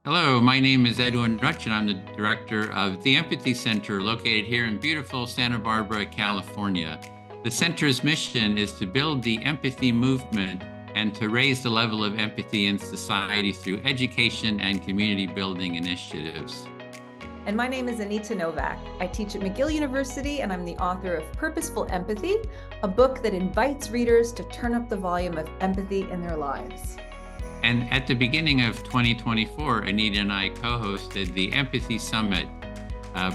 Hello, my name is Edwin Rutsch, and I'm the director of the Empathy Center located here in beautiful Santa Barbara, California. The center's mission is to build the empathy movement and to raise the level of empathy in society through education and community building initiatives. And my name is Anita Nowak. I teach at McGill University, and I'm the author of Purposeful Empathy, a book that invites readers to turn up the volume of empathy in their lives. And at the beginning of 2024, Anita and I co-hosted the Empathy Summit,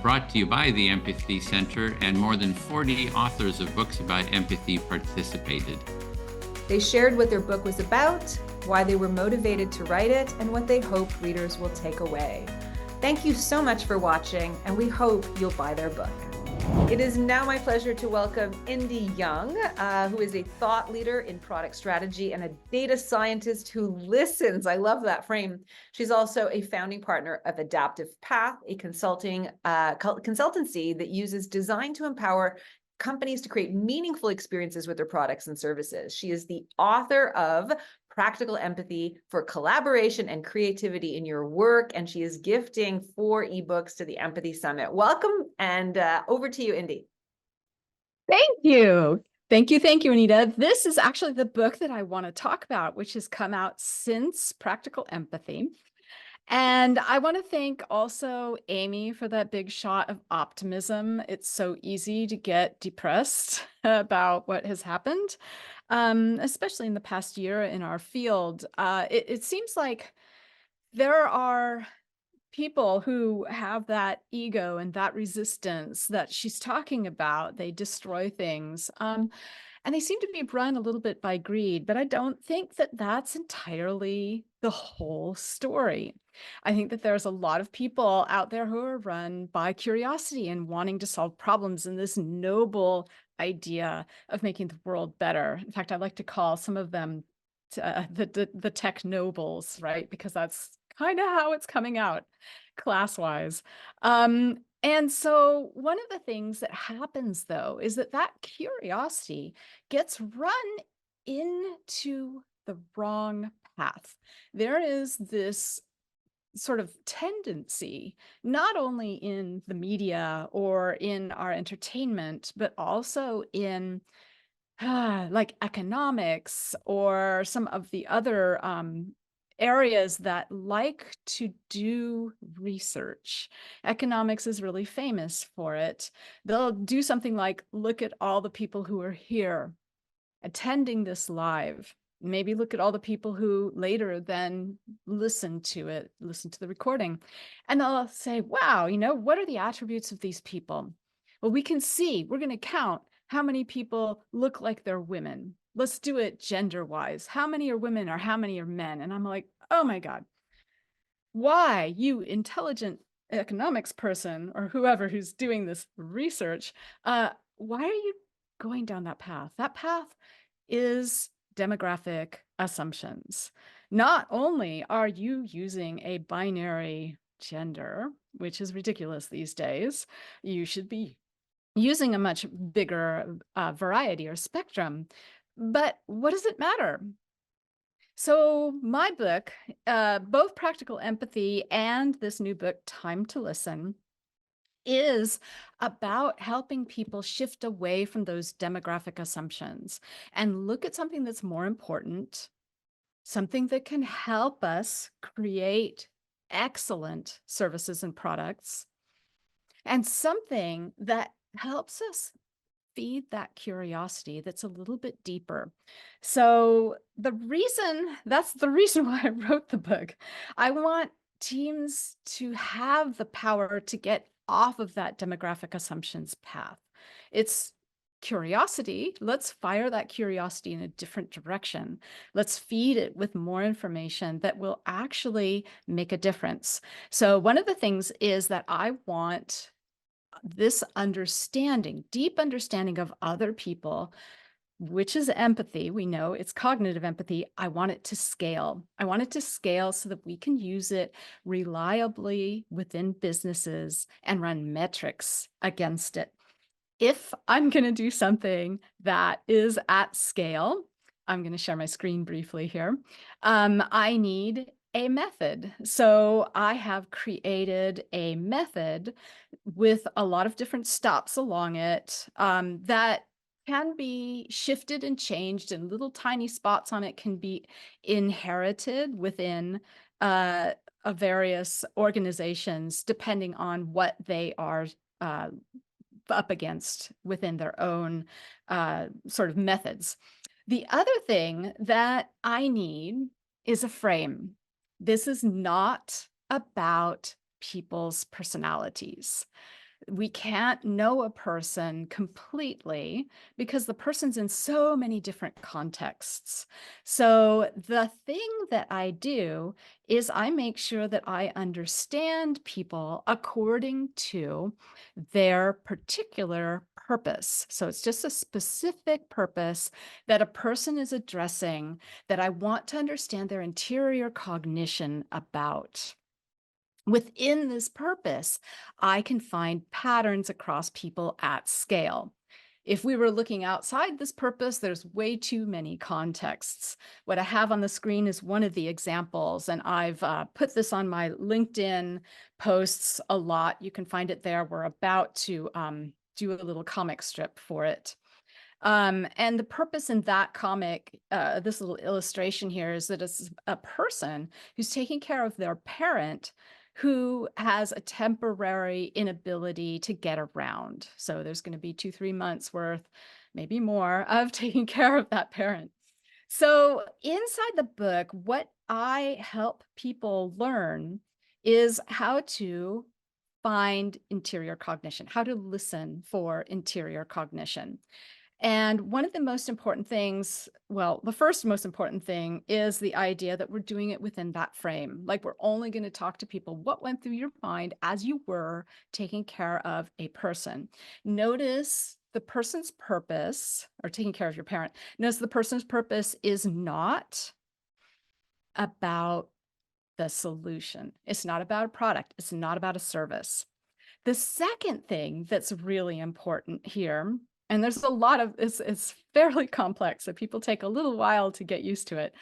brought to you by the Empathy Center, and more than 40 authors of books about empathy participated. They shared what their book was about, why they were motivated to write it, and what they hope readers will take away. Thank you so much for watching, and we hope you'll buy their book. It is now my pleasure to welcome Indi Young, who is a thought leader in product strategy and a data scientist who listens. I love that frame. She's also a founding partner of Adaptive Path, a consultancy that uses design to empower companies to create meaningful experiences with their products and services. She is the author of Practical Empathy for Collaboration and Creativity in Your Work, and she is gifting 4 ebooks to the Empathy Summit. Welcome, and over to you, Indi. Thank you. Thank you, Anita. This is actually the book that I want to talk about, which has come out since Practical Empathy. And I want to thank also Amy for that big shot of optimism. It's so easy to get depressed about what has happened, especially in the past year in our field. It seems like there are people who have that ego and that resistance that she's talking about. They destroy things. And they seem to be run a little bit by greed, but I don't think that that's entirely the whole story. I think that there's a lot of people out there who are run by curiosity and wanting to solve problems and this noble idea of making the world better. In fact, I like to call some of them the tech nobles, right? Because that's kind of how it's coming out class-wise. And so one of the things that happens, though, is that curiosity gets run into the wrong path. There is this sort of tendency, not only in the media or in our entertainment, but also in like economics or some of the other areas that like to do research. Economics is really famous for it. They'll do something like, look at all the people who are here attending this live. Maybe look at all the people who later then listen to the recording. And they'll say, wow, what are the attributes of these people? Well, we're going to count how many people look like they're women. Let's do it gender-wise. How many are women or how many are men? And I'm like, oh my God, why, you intelligent economics person or whoever who's doing this research, why are you going down that path? That path is demographic assumptions. Not only are you using a binary gender, which is ridiculous these days, you should be using a much bigger variety or spectrum. But what does it matter? So my book, both Practical Empathy and this new book, Time to Listen, is about helping people shift away from those demographic assumptions and look at something that's more important, something that can help us create excellent services and products, and something that helps us feed that curiosity that's a little bit deeper. So that's the reason why I wrote the book. I want teams to have the power to get off of that demographic assumptions path. It's curiosity. Let's fire that curiosity in a different direction. Let's feed it with more information that will actually make a difference. So one of the things is that I want this understanding, deep understanding of other people, which is empathy. We know it's cognitive empathy. I want it to scale. I want it to scale so that we can use it reliably within businesses and run metrics against it. If I'm going to do something that is at scale, I'm going to share my screen briefly here. I need a method. So I have created a method with a lot of different stops along it that can be shifted and changed, and little tiny spots on it can be inherited within uh, various organizations, depending on what they are uh, up against within their own sort of methods. The other thing that I need is a frame. This is not about people's personalities. We can't know a person completely because the person's in so many different contexts. So the thing that I do is I make sure that I understand people according to their particular purpose. So it's just a specific purpose that a person is addressing that I want to understand their interior cognition about. Within this purpose, I can find patterns across people at scale. If we were looking outside this purpose, there's way too many contexts. What I have on the screen is one of the examples, and I've put this on my LinkedIn posts a lot. You can find it there. We're about to do a little comic strip for it. And the purpose in that comic, this little illustration here, is that it's a person who's taking care of their parent who has a temporary inability to get around. So there's going to be 2-3 months worth, maybe more, of taking care of that parent. So inside the book, what I help people learn is how to find interior cognition, how to listen for interior cognition. And one of the most important things, well, the first most important thing is the idea that we're doing it within that frame. Like, we're only going to talk to people what went through your mind as you were taking care of a person. Notice the person's purpose, or taking care of your parent. Notice the person's purpose is not about the solution. It's not about a product. It's not about a service. The second thing that's really important here, and there's a lot of, it's fairly complex, so people take a little while to get used to it.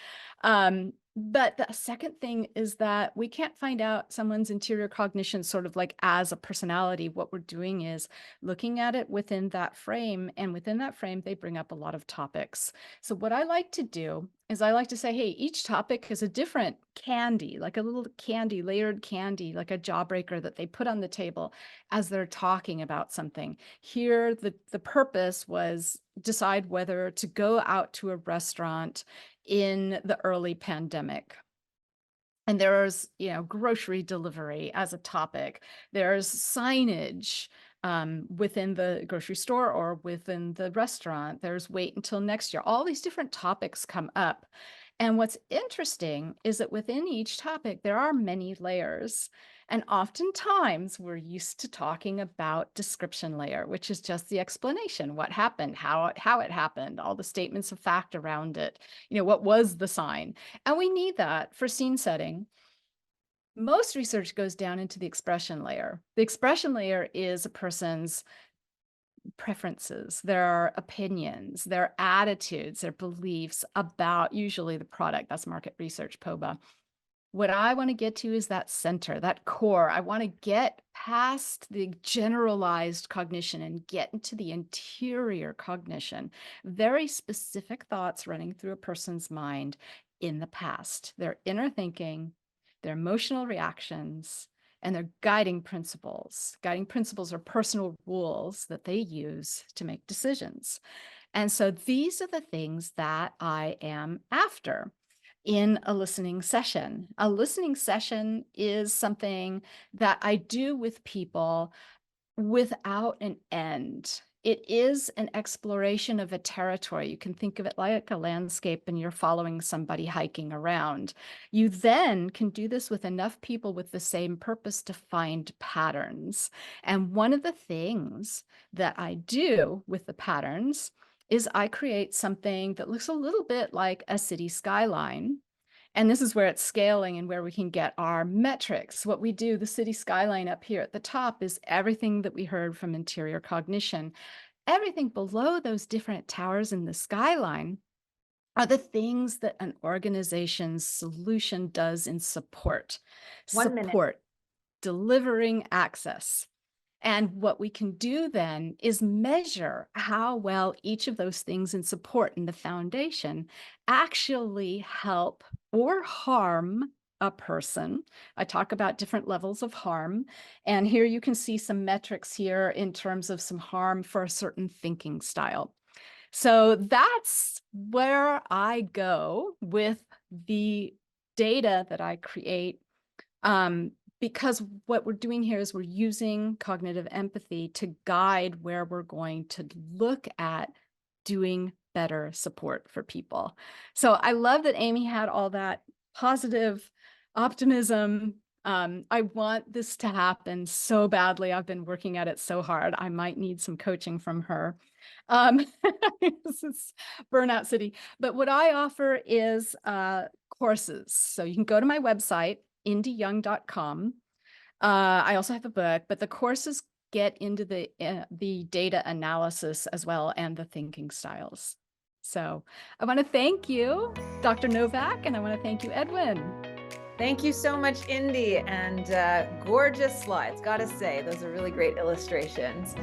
But the second thing is that we can't find out someone's interior cognition sort of like as a personality. What we're doing is looking at it within that frame, and within that frame, they bring up a lot of topics. So what I like to do is I like to say, hey, each topic is a different candy, like a little candy, layered candy, like a jawbreaker that they put on the table as they're talking about something. Here, the purpose was decide whether to go out to a restaurant in the early pandemic. And there's, grocery delivery as a topic. There's signage within the grocery store or within the restaurant. There's wait until next year. All these different topics come up. And what's interesting is that within each topic, there are many layers. And oftentimes we're used to talking about description layer, which is just the explanation, what happened, how it happened, all the statements of fact around it, what was the sign. And we need that for scene setting. Most research goes down into the expression layer. The expression layer is a person's preferences, their opinions, their attitudes, their beliefs about usually the product. That's market research, POBA. What I want to get to is that center, that core. I want to get past the generalized cognition and get into the interior cognition, very specific thoughts running through a person's mind in the past, their inner thinking, their emotional reactions, and their guiding principles. Guiding principles are personal rules that they use to make decisions. And so these are the things that I am after in a listening session. A listening session is something that I do with people without an end. It is an exploration of a territory. You can think of it like a landscape and you're following somebody hiking around. You then can do this with enough people with the same purpose to find patterns. And one of the things that I do with the patterns is I create something that looks a little bit like a city skyline. And this is where it's scaling and where we can get our metrics. What we do, the city skyline up here at the top, is everything that we heard from interior cognition. Everything below those different towers in the skyline are the things that an organization's solution does in support. 1 minute. Support, delivering access. And what we can do then is measure how well each of those things in support in the foundation actually help or harm a person. I talk about different levels of harm. And here you can see some metrics here in terms of some harm for a certain thinking style. So that's where I go with the data that I create. Because what we're doing here is we're using cognitive empathy to guide where we're going to look at doing better support for people. So I love that Amy had all that positive optimism. I want this to happen so badly. I've been working at it so hard. I might need some coaching from her. This is Burnout City. But what I offer is courses. So you can go to my website, indiyoung.com. I also have a book, but the courses get into the data analysis as well and the thinking styles. So I want to thank you, Dr. Nowak, and I want to thank you, Edwin. Thank you so much, Indi, and gorgeous slides. Gotta say, those are really great illustrations.